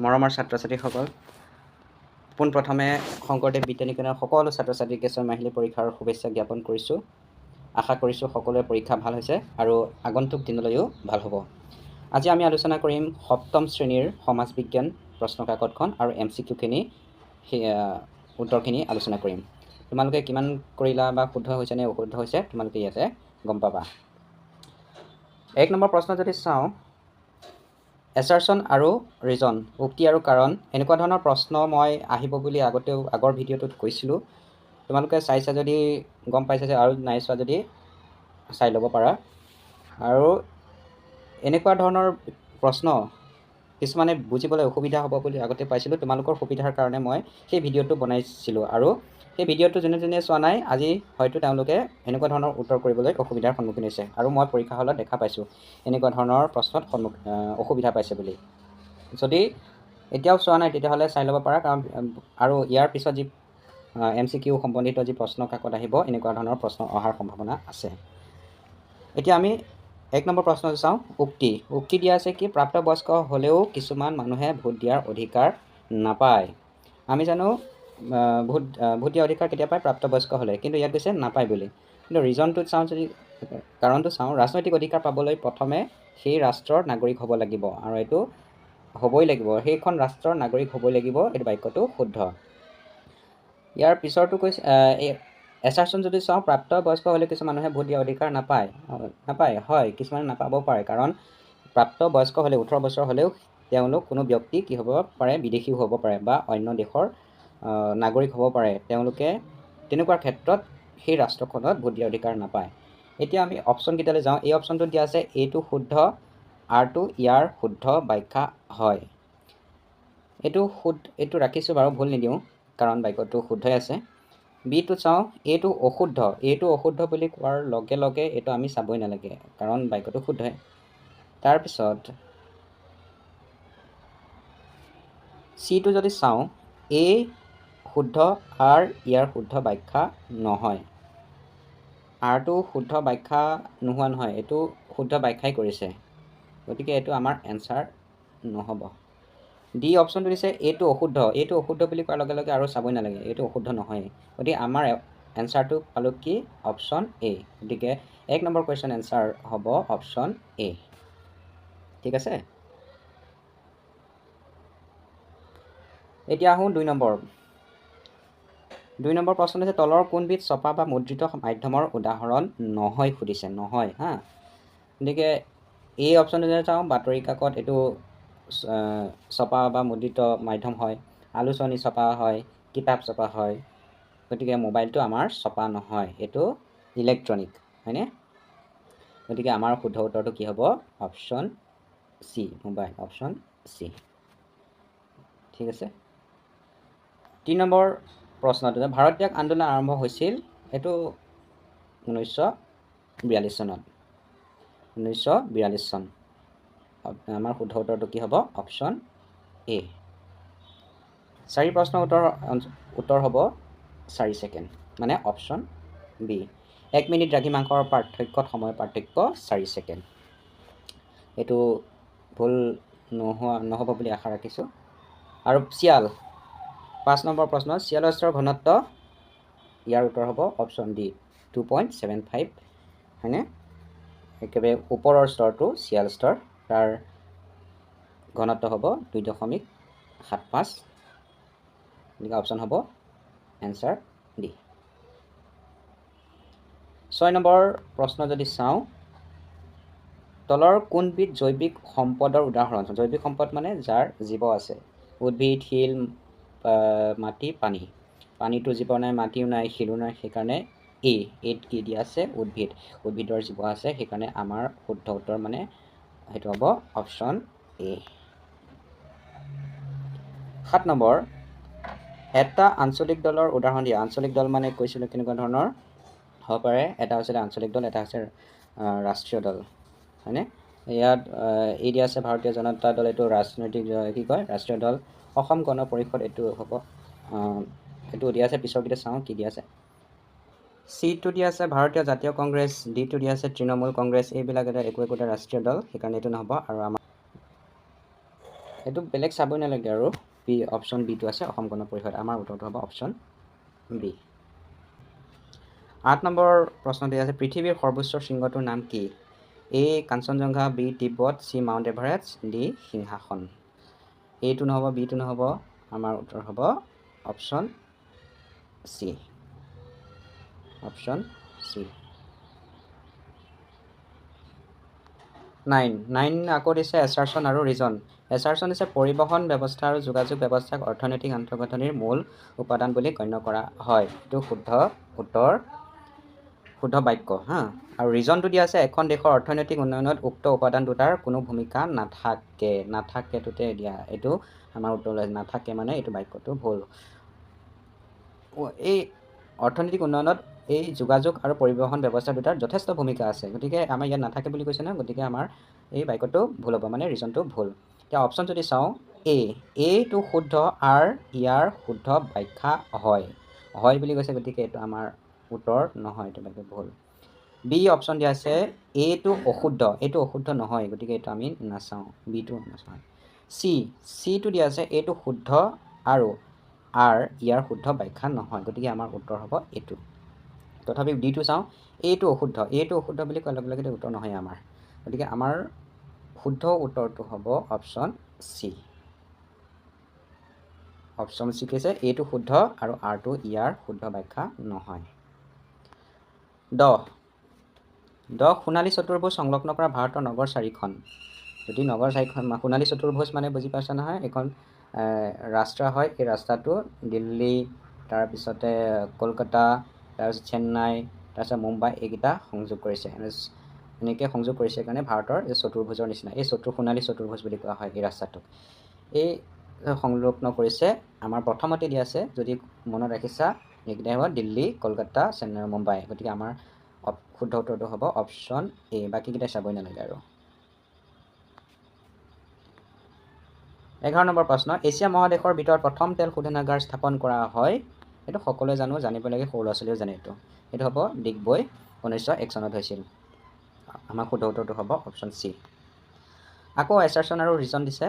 মৰমৰ ছাত্ৰ ছাত্ৰীসকল, পোনপ্ৰথমে শংকৰদেৱ বিদ্যানিকেতনৰ সকলো ছাত্ৰ ছাত্ৰীক কেশৰ মাহিলী পৰীক্ষাৰ শুভেচ্ছা জ্ঞাপন কৰিছোঁ। আশা কৰিছোঁ সকলোৰে পৰীক্ষা ভাল হৈছে আৰু আগন্তুক দিনলৈও ভাল হ'ব। আজি আমি আলোচনা কৰিম সপ্তম শ্ৰেণীৰ সমাজ বিজ্ঞান প্ৰশ্ন কাকতখন আৰু MCQ সেই উত্তৰখিনি আলোচনা কৰিম। তোমালোকে কিমান কৰিলা বা শুদ্ধ হৈছে নে অশুদ্ধ হৈছে তোমালোকে ইয়াতে গম পাবা। 1 নম্বৰ প্ৰশ্ন যদি চাওঁ, এছাৰশ্যন আৰু ৰিজন, উক্তি আৰু কাৰণ, এনেকুৱা ধৰণৰ প্ৰশ্ন মই আহিব বুলি আগৰ ভিডিঅ'টোত কৈছিলোঁ। তোমালোকে চাইছা যদি গম পাইছা যে, আৰু নাই চোৱা যদি চাই ল'ব পাৰা। আৰু এনেকুৱা ধৰণৰ প্ৰশ্ন কিছুমানে বুজিবলৈ অসুবিধা হ'ব বুলি আগতে পাইছিলোঁ। তোমালোকৰ সুবিধাৰ কাৰণে মই সেই ভিডিঅ'টো বনাইছিলোঁ আৰু সেই ভিডিঅ'টো যোনে যোনে চোৱা নাই আজি হয়তো তেওঁলোকে এনেকুৱা ধৰণৰ উত্তৰ কৰিবলৈ অসুবিধাৰ সন্মুখীন হৈছে আৰু মই পৰীক্ষা হলত দেখা পাইছোঁ এনেকুৱা ধৰণৰ প্ৰশ্নত অসুবিধা পাইছে বুলি। যদি এতিয়াও চোৱা নাই তেতিয়াহ'লে চাই ল'ব পাৰা, কাৰণ আৰু ইয়াৰ পিছত যি MCQ সম্বন্ধিত যি প্ৰশ্ন কাকত আহিব এনেকুৱা ধৰণৰ প্ৰশ্ন অহাৰ সম্ভাৱনা আছে। এতিয়া আমি 1 নম্বৰ প্ৰশ্ন চাওঁ, উক্তি দিয়া আছে কি প্ৰাপ্তবয়স্ক হ'লেও কিছুমান মানুহে ভোট দিয়াৰ অধিকাৰ নাপায়। আমি জানো ভোট দিয়াৰ অধিকাৰ কেতিয়া পায়? প্ৰাপ্তবয়স্ক হ'লে, কিন্তু ইয়াত কৈছে নাপায় বুলি। কিন্তু ৰিজনটোত চাওঁ, যদি কাৰণটো চাওঁ, ৰাজনৈতিক অধিকাৰ পাবলৈ প্ৰথমে সেই ৰাষ্ট্ৰৰ নাগৰিক হ'ব লাগিব আৰু এইটো হ'বই লাগিব, সেইখন ৰাষ্ট্ৰৰ নাগৰিক হ'বই লাগিব। এইটো বাক্যটো শুদ্ধ। ইয়াৰ পিছৰটো কৈছে এছাৰশ্যন যদি চাওঁ, প্ৰাপ্তবয়স্ক হ'লে কিছু মানুহে ভোট দিয়াৰ অধিকাৰ নাপায়। হয়, কিছুমানে নাপাব পাৰে, কাৰণ প্ৰাপ্তবয়স্ক হ'লে 18 বছৰ হ'লেও তেওঁলোক কোনো ব্যক্তি কি হ'ব পাৰে? বিদেশীও হ'ব পাৰে বা অন্য দেশৰ নাগৰিক হ'ব পাৰে। তেওঁলোকে তেনেকুৱা ক্ষেত্ৰত সেই ৰাষ্ট্ৰখনত ভোট দিয়াৰ অধিকাৰ নাপায়। এতিয়া আমি অপশ্যনকেইটালৈ যাওঁ। এই অপশ্যনটোত দিয়া আছে এইটো শুদ্ধ, আৰটো ইয়াৰ শুদ্ধ ব্যাখ্যা হয়। এইটো ৰাখিছোঁ বাৰু, ভুল নিদিওঁ কাৰণ বাক্যটো শুদ্ধই আছে। বিটো চাওঁ, এইটো অশুদ্ধ বুলি কোৱাৰ লগে লগে এইটো আমি চাবই নালাগে, কাৰণ বাক্যটো শুদ্ধই। তাৰপিছত চিটো যদি চাওঁ, এ শুদ্ধ, আৰ ইয়াৰ শুদ্ধ ব্যাখ্যা নহয়। আৰটো শুদ্ধ ব্যাখ্যা নোহোৱা নহয়, এইটো শুদ্ধ ব্যাখ্যাই কৰিছে, গতিকে এইটো আমাৰ এনচাৰ নহ'ব। ডি অপশ্যনটো দিছে এইটো অশুদ্ধ বুলি কোৱাৰ লগে লগে আৰু চাবই নালাগে, এইটো অশুদ্ধ নহয়। গতিকে আমাৰ এনচাৰটো পালোঁ কি? Option A. গতিকে 1 নম্বৰ কুৱেশ্যন এনচাৰ হ'ব অপশ্যন এ। ঠিক আছে। এতিয়া আহোঁ 2 নম্বৰ প্ৰশ্ন হৈছে, তলৰ কোনবিধ ছপা বা মুদ্ৰিত মাধ্যমৰ উদাহৰণ নহয় সুধিছে? নহয়, হা। গতিকে এই অপশ্যনটো যদি চাওঁ, বাতৰি কাকত এইটো ছপা বা মুদ্ৰিত মাধ্যম হয়, আলোচনী ছপা হয়, কিতাপ ছপা হয়। গতিকে মোবাইলটো আমাৰ ছপা নহয়, এইটো ইলেক্ট্ৰনিক, হয়নে? গতিকে আমাৰ শুদ্ধ উত্তৰটো কি হ'ব? Option C, mobile, option C. ঠিক আছে। 3 নম্বৰ প্ৰশ্নটো, ভাৰত ত্যাগ আন্দোলন আৰম্ভ হৈছিল, এইটো 1942 চনত। 1942 চন। আমাৰ শুদ্ধ উত্তৰটো কি হ'ব? Option A. 4 প্ৰশ্নৰ উত্তৰ হ'ব 4 ছেকেণ্ড, মানে অপশ্যন বি। 1 মিনিট দ্ৰাঘিমাংকৰ পাৰ্থক্যত সময়ৰ পাৰ্থক্য 4 ছেকেণ্ড। এইটো ভুল নহ'ব বুলি আশা ৰাখিছোঁ। আৰু চিয়াল, 5 নম্বৰ প্ৰশ্ন, চিয়ালৰ স্তৰৰ ঘনত্ব, ইয়াৰ উত্তৰ হ'ব অপশ্যন ডি, 2.75, হয়নে? একেবাৰে ওপৰৰ স্তৰটো চিয়াল স্তৰ, তাৰ ঘনত্ব হ'ব 2.75। গতিকে অপশ্যন হ'ব এনচাৰ ডি। 6 নম্বৰ প্ৰশ্ন যদি চাওঁ, তলৰ কোনবিধ জৈৱিক সম্পদৰ উদাহৰণ? জৈৱিক সম্পদ মানে যাৰ জীৱ আছে, উদ্ভিদ, শিল, মাটি, পানী। পানীটো জীৱ নাই, মাটিও নাই, শিলো নাই, সেইকাৰণে এত কি দিয়া আছে? উদ্ভিদৰ জীৱ আছে, সেইকাৰণে আমাৰ শুদ্ধ উত্তৰ মানে সেইটো হ'ব অপশ্যন এ। 7 নম্বৰ, এটা আঞ্চলিক দলৰ উদাহৰণ দিয়া। আঞ্চলিক দল মানে কৈছিলোঁ কেনেকুৱা ধৰণৰ হ'ব পাৰে? এটা হৈছিলে আঞ্চলিক দল, এটা হৈছে ৰাষ্ট্ৰীয় দল, হয়নে? ইয়াত এই দিয়া আছে ভাৰতীয় জনতা দল, এইটো ৰাজনৈতিক কি কয়? ৰাষ্ট্ৰীয় দল। অসম গণ পৰিষদ এইটো হ'ব, এইটো দিয়া আছে। পিছৰকেইটা চাওঁ কি দিয়া আছে। চিটো দিয়া আছে ভাৰতীয় জাতীয় কংগ্ৰেছ, ডিটো দিয়া আছে তৃণমূল কংগ্ৰেছ। এইবিলাক একো একোটা ৰাষ্ট্ৰীয় দল, সেইকাৰণে এইটো নহ'ব। আৰু আমাৰ এইটো বেলেগ চাবই নালাগে আৰু বি অপশ্যন বিটো আছে অসম গণ পৰিষদ আমাৰ উত্তৰটো হ'ব অপশ্যন বি 8 নম্বৰ প্ৰশ্নটি আছে পৃথিৱীৰ সৰ্বোচ্চ শৃংগটোৰ নাম কি A Kanchenjunga B Tibet C Mount Everest D সিংহাসন এটো নহ'ব বিটো নহ'ব আমাৰ উত্তৰ হ'ব অপশ্যন চি অপশ্যন চি 9 আকৌ দিছে এছাৰশ্যন আৰু ৰিজন এছাৰশ্যন দিছে পৰিবহণ ব্যৱস্থা আৰু যোগাযোগ ব্যৱস্থাক অৰ্থনৈতিক আন্তঃগাঁথনিৰ মূল উপাদান বুলি গণ্য কৰা হয় এইটো শুদ্ধ উত্তৰ শুদ্ধ বাক্য হা আৰু ৰিজনটো দিয়া আছে এখন দেশৰ অৰ্থনৈতিক উন্নয়নত উক্ত উপাদান দুটাৰ কোনো ভূমিকা নাথাকেটোতে দিয়া এইটো আমাৰ উত্তৰ নাথাকে মানে এইটো বাক্যটো ভুল এই অৰ্থনৈতিক উন্নয়নত এই যোগাযোগ আৰু পৰিবহণ ব্যৱস্থা দুটাৰ যথেষ্ট ভূমিকা আছে গতিকে আমাৰ ইয়াত নাথাকে বুলি কৈছে ন গতিকে আমাৰ এই বাক্যটো ভুল হ'ব মানে ৰিজনটো ভুল এতিয়া অপশ্যন যদি চাওঁ এটো শুদ্ধ আৰু ইয়াৰ শুদ্ধ ব্যাখ্যা হয় বুলি কৈছে গতিকে এইটো আমাৰ উত্তৰ নহয় এইটো বাক্য ভুল বি অপশ্যন দিয়া আছে এইটো অশুদ্ধ নহয় গতিকে এইটো আমি নাচাওঁ বিটো নাচাওঁ চিটো দিয়া আছে এইটো শুদ্ধ আৰু ইয়াৰ শুদ্ধ ব্যাখ্যা নহয় গতিকে আমাৰ উত্তৰ হ'ব এইটো তথাপি ডিটো চাওঁ এইটো অশুদ্ধ বুলি কোৱাৰ লগে লগে উত্তৰ নহয় আমাৰ গতিকে আমাৰ শুদ্ধ উত্তৰটো হ'ব অপশ্যন চি কৈছে এইটো শুদ্ধ আৰু আৰটো ইয়াৰ শুদ্ধ ব্যাখ্যা নহয় 10 সোণালী চতুৰ্ভুজ সংলগ্ন কৰা ভাৰতৰ নগৰ চাৰিখন যদি নগৰ চাৰিখন সোণালী চতুৰ্ভুজ মানে বুজি পাইছা নহয় এখন ৰাস্তা হয় এই ৰাস্তাটো দিল্লী তাৰপিছতে কলকাতা তাৰপিছত চেন্নাই তাৰপিছত মুম্বাই এইকেইটা সংযোগ কৰিছে এনেকৈ সংযোগ কৰিছে কাৰণে ভাৰতৰ এই চতুৰ্ভুজৰ নিচিনা এই সোণালী চতুৰ্ভুজ বুলি কোৱা হয় এই ৰাস্তাটোক এই সংলগ্ন কৰিছে আমাৰ প্ৰথমতে দিয়া আছে যদি মনত ৰাখিছা এইকেইটা হ'ব দিল্লী কলকাতা চেন্নাই মুম্বাই গতিকে আমাৰ শুদ্ধ উত্তৰটো হ'ব অপশ্যন এ বাকীকেইটা চাবই নালাগে আৰু 11 নম্বৰ প্ৰশ্ন এছিয়া মহাদেশৰ ভিতৰত প্ৰথম তেল শোধনাগাৰ স্থাপন কৰা হয় এইটো সকলোৱে জানিব লাগে সৰু ল'ৰা ছোৱালীও জানে এইটো হ'ব ডিগবৈ 1901 চনত হৈছিল আমাৰ শুদ্ধ উত্তৰটো হ'ব অপশ্যন চি আকৌ এছাৰশ্যন আৰু ৰিজন দিছে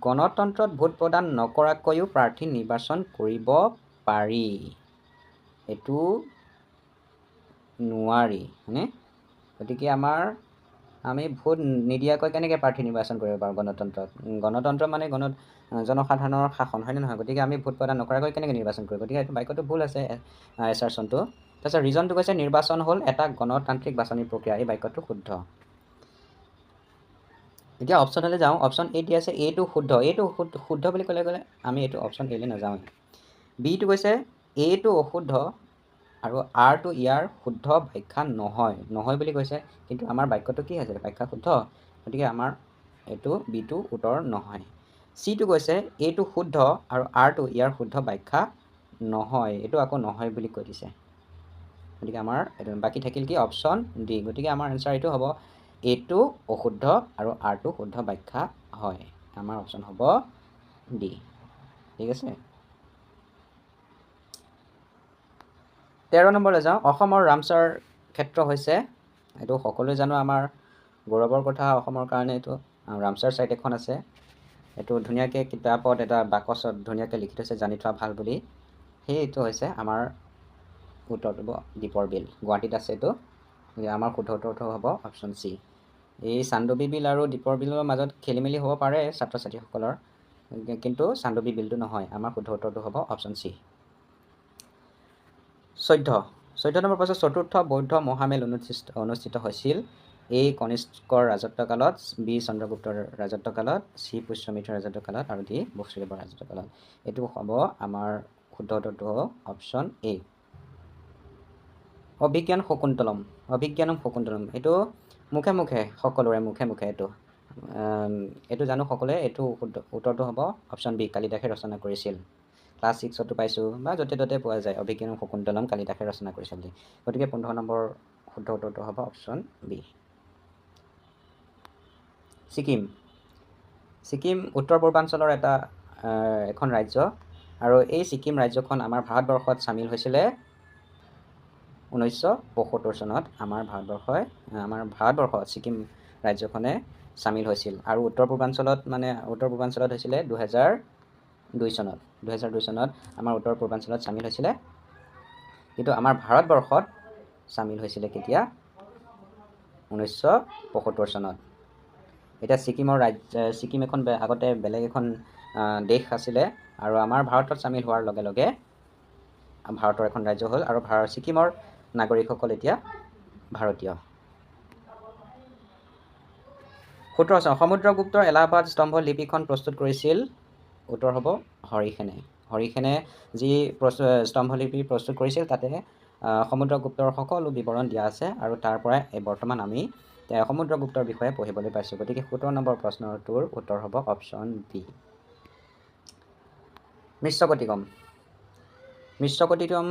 গণতন্ত্ৰত ভোট প্ৰদান নকৰাকৈও প্ৰাৰ্থী নিৰ্বাচন কৰিব পাৰি এইটো নোৱাৰি হয়নে গতিকে আমি ভোট নিদিয়াকৈ কেনেকৈ প্ৰাৰ্থী নিৰ্বাচন কৰিব পাৰোঁ গণতন্ত্ৰ মানে জনসাধাৰণৰ শাসন হয়নে নহয় গতিকে আমি ভোট প্ৰদান নকৰাকৈ কেনেকৈ নিৰ্বাচন কৰিব গতিকে এইটো বাক্যটো ভুল আছে এছাৰশ্যনটো তাৰপিছত ৰিজনটো কৈছে নিৰ্বাচন হ'ল এটা গণতান্ত্ৰিক বাছনি প্ৰক্ৰিয়া এই বাক্যটো শুদ্ধ এতিয়া অপশ্যনলৈ যাওঁ অপশ্যন এ দিয়া আছে এইটো শুদ্ধ বুলি ক'লে আমি এইটো অপশ্যন এলৈ নাযাওঁ বিটো কৈছে এইটো অশুদ্ধ আৰু আৰটো ইয়াৰ শুদ্ধ ব্যাখ্যা নহয় বুলি কৈছে কিন্তু আমাৰ বাক্যটো কি আছে ব্যাখ্যা শুদ্ধ গতিকে আমাৰ এইটো বিটো উত্তৰ নহয় চিটো কৈছে এইটো শুদ্ধ আৰু আৰটো ইয়াৰ শুদ্ধ ব্যাখ্যা নহয় এইটো আকৌ নহয় বুলি কৈ দিছে গতিকে আমাৰ বাকী থাকিল কি অপশ্যন ডি গতিকে আমাৰ এনচাৰ এইটো হ'ব এইটো অশুদ্ধ আৰু আৰটো শুদ্ধ ব্যাখ্যা হয় আমাৰ অপশ্যন হ'ব ডি ঠিক আছে 13 নম্বৰলৈ যাওঁ অসমৰ ৰামচাৰ ক্ষেত্ৰ হৈছে এইটো সকলোৱে জানো আমাৰ গৌৰৱৰ কথা অসমৰ কাৰণে এইটো ৰামচাৰ ছাইট এখন আছে এইটো ধুনীয়াকৈ কিতাপত এটা বাকচত ধুনীয়াকৈ লিখি থৈছে জানি থোৱা ভাল বুলি এইটো হৈছে আমাৰ উত্তৰটো দীপৰ বিল গুৱাহাটীত আছে এইটো আমাৰ শুদ্ধ উত্তৰটো হ'ব অপশ্যন চি এই চান্দবী বিল আৰু দীপৰ বিলৰ মাজত খেলি মেলি হ'ব পাৰে ছাত্ৰ ছাত্ৰীসকলৰ কিন্তু চান্দবী বিলটো নহয় আমাৰ শুদ্ধ উত্তৰটো হ'ব অপশ্যন চি 14 নম্বৰ প্ৰশ্ন চতুৰ্থ বৌদ্ধ মহামেল অনুষ্ঠিত হৈছিল এ কনিষ্কৰ ৰাজত্বকালত বি চন্দ্ৰগুপ্তৰ ৰাজত্বকালত চি পুষ্যমিত্ৰৰ ৰাজত্বকালত আৰু ডি বসুদেৱৰ ৰাজত্বকালত এইটো হ'ব আমাৰ শুদ্ধ উত্তৰটো হ'ব অপশ্যন এ অভিজ্ঞানম শকুন্তলম এইটো মুখে সকলোৰে মুখে এইটো জানো সকলোৱে এইটো উত্তৰটো হ'ব অপশ্যন বি কালিদাসে ৰচনা কৰিছিল ক্লাছ 6তো পাইছোঁ বা য'তে ত'তে পোৱা যায় অভিজ্ঞানম শকুন্তলম কালিদাসে ৰচনা কৰিছিল গতিকে 15 নম্বৰ শুদ্ধ উত্তৰটো হ'ব অপশ্যন বি ছিকিম উত্তৰ পূৰ্বাঞ্চলৰ এখন ৰাজ্য আৰু এই ছিকিম ৰাজ্যখন আমাৰ ভাৰতবৰ্ষত চামিল হৈছিলে 1972 চনত আমাৰ ভাৰতবৰ্ষত ছিকিম ৰাজ্যখনে চামিল হৈছিল আৰু উত্তৰ পূৰ্বাঞ্চলত হৈছিলে 2002 চনত 2002 চনত আমাৰ উত্তৰ পূৰ্বাঞ্চলত চামিল হৈছিলে কিন্তু আমাৰ ভাৰতবৰ্ষত চামিল হৈছিলে কেতিয়া 1975 চনত এটা ছিকিম এখন আগতে বেলেগ এখন দেশ আছিলে আৰু আমাৰ ভাৰতত চামিল হোৱাৰ লগে লগে ভাৰতৰ এখন ৰাজ্য হ'ল আৰু ছিকিমৰ নাগৰিকসকল এতিয়া ভাৰতীয় 17 চন সমুদ্ৰগুপ্তৰ এলাহাবাদ স্তম্ভ লিপিখন প্ৰস্তুত কৰিছিল উত্তৰ হ'ব হৰিসেনে যি স্তম্ভলিপি প্ৰস্তুত কৰিছিল তাতে সমুদ্ৰগুপ্তৰ সকলো বিৱৰণ দিয়া আছে আৰু তাৰ পৰা বৰ্তমান আমি সমুদ্ৰগুপ্তৰ বিষয়ে পঢ়িবলৈ পাইছোঁ গতিকে 17 নম্বৰ প্ৰশ্নটোৰ উত্তৰ হ'ব অপশ্যন বি মিশ্ৰকটিকম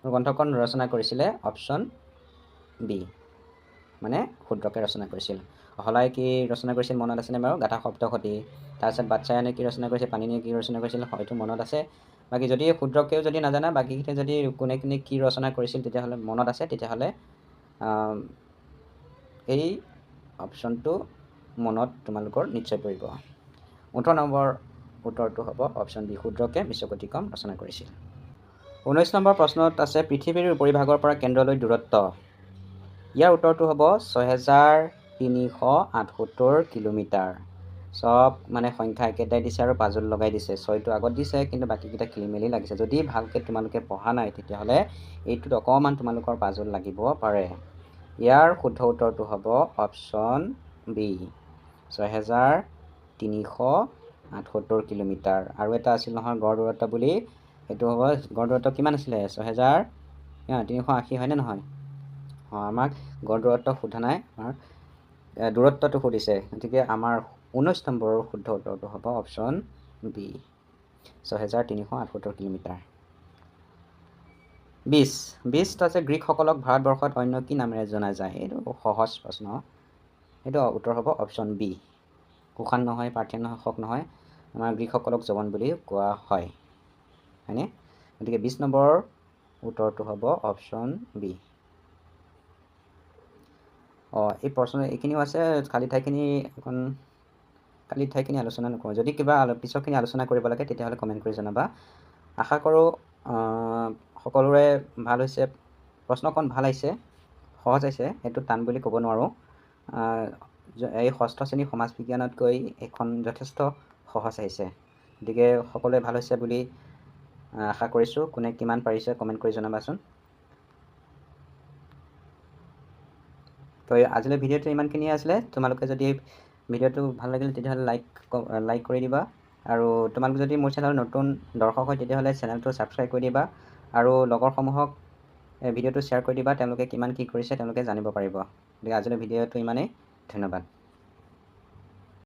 গ্ৰন্থখন ৰচনা কৰিছিলে অপশ্যন বি মানে ক্ষুদ্ৰকৈ ৰচনা কৰিছিল হলাই কি ৰচনা কৰিছিল মনত আছেনে বাৰু গাথা সপ্তশতী তাৰপিছত বাৎসায়নে কি ৰচনা কৰিছিল পাণিনিয়ে কি ৰচনা কৰিছিল হয়তো মনত আছে বাকী যদি ক্ষুদ্ৰকৈও যদি নাজানা বাকীকেইটা যদি কোনে কি ৰচনা কৰিছিল তেতিয়াহ'লে মনত আছে তেতিয়াহ'লে এই অপশ্যনটো মনত তোমালোকৰ নিশ্চয় পৰিব 18 নম্বৰ উত্তৰটো হ'ব অপশ্যন বি ক্ষুদ্ৰকে মিশ্ৰকটিকম ৰচনা কৰিছিল 19 নম্বৰ প্ৰশ্নত আছে পৃথিৱীৰ উপৰিভাগৰ পৰা কেন্দ্ৰলৈ দূৰত্ব ইয়াৰ উত্তৰটো হ'ব 6378 কিলোমিটাৰ সব মানে সংখ্যা একেটাই দিছে আৰু পাজল লগাই দিছে 6টো আগত দিছে কিন্তু বাকীকেইটা খেলিমেলি লাগিছে যদি ভালকৈ তোমালোকে পঢ়া নাই তেতিয়াহ'লে এইটোত অকণমান তোমালোকৰ পাজল লাগিব পাৰে ইয়াৰ শুদ্ধ উত্তৰটো হ'ব অপশ্যন বি 6378 কিলোমিটাৰ আৰু এটা আছিল নহয় গড় দূৰত্ব বুলি সেইটো হ'ব গড় দূৰত্ব কিমান আছিলে 6380 হয়নে নহয় আমাক গড় দূৰত্ব সোধা নাই আমাৰ দূৰত্বটো সুধিছে গতিকে আমাৰ 19 নম্বৰৰ শুদ্ধ উত্তৰটো হ'ব অপশ্যন বি 6378 কিলোমিটাৰ 20 আছে গ্ৰীকসকলক ভাৰতবৰ্ষত অন্য কি নামেৰে জনা যায় এইটো সহজ প্ৰশ্ন এইটো উত্তৰ হ'ব অপশ্যন বি কুষাণ নহয় পাৰ্থিয়ান নহয় শক নহয় আমাৰ গ্ৰীকসকলক যৱন বুলি কোৱা হয় হয়নে গতিকে 20 নম্বৰৰ উত্তৰটো হ'ব অপশ্যন বি এই প্ৰশ্ন এইখিনিও আছে খালী ঠাইখিনি আলোচনা নকৰোঁ যদি কিবা পিছৰখিনি আলোচনা কৰিব লাগে তেতিয়াহ'লে কমেণ্ট কৰি জনাবা আশা কৰোঁ সকলোৰে ভাল হৈছে প্ৰশ্নখন ভাল আহিছে সহজ আহিছে এইটো টান বুলি ক'ব নোৱাৰোঁ এই ষষ্ঠ শ্ৰেণীৰ সমাজ বিজ্ঞানতকৈ এইখন যথেষ্ট সহজ আহিছে গতিকে সকলোৱে ভাল হৈছে বুলি আশা কৰিছোঁ কোনে কিমান পাৰিছে কমেণ্ট কৰি জনাবাচোন তো আজিলৈ ভিডিঅ'টো ইমানখিনিয়ে আছিলে তোমালোকে যদি ভিডিঅ'টো ভাল লাগিলে তেতিয়াহ'লে লাইক কৰি দিবা আৰু তোমালোক যদি মোৰ চেনেলৰ নতুন দৰ্শক হয় তেতিয়াহ'লে চেনেলটো ছাবস্ক্ৰাইব কৰি দিবা আৰু লগৰসমূহক ভিডিঅ'টো শ্বেয়াৰ কৰি দিবা তেওঁলোকে কিমান কি কৰিছে তেওঁলোকে জানিব পাৰিব গতিকে আজিলৈ ভিডিঅ'টো ইমানেই ধন্যবাদ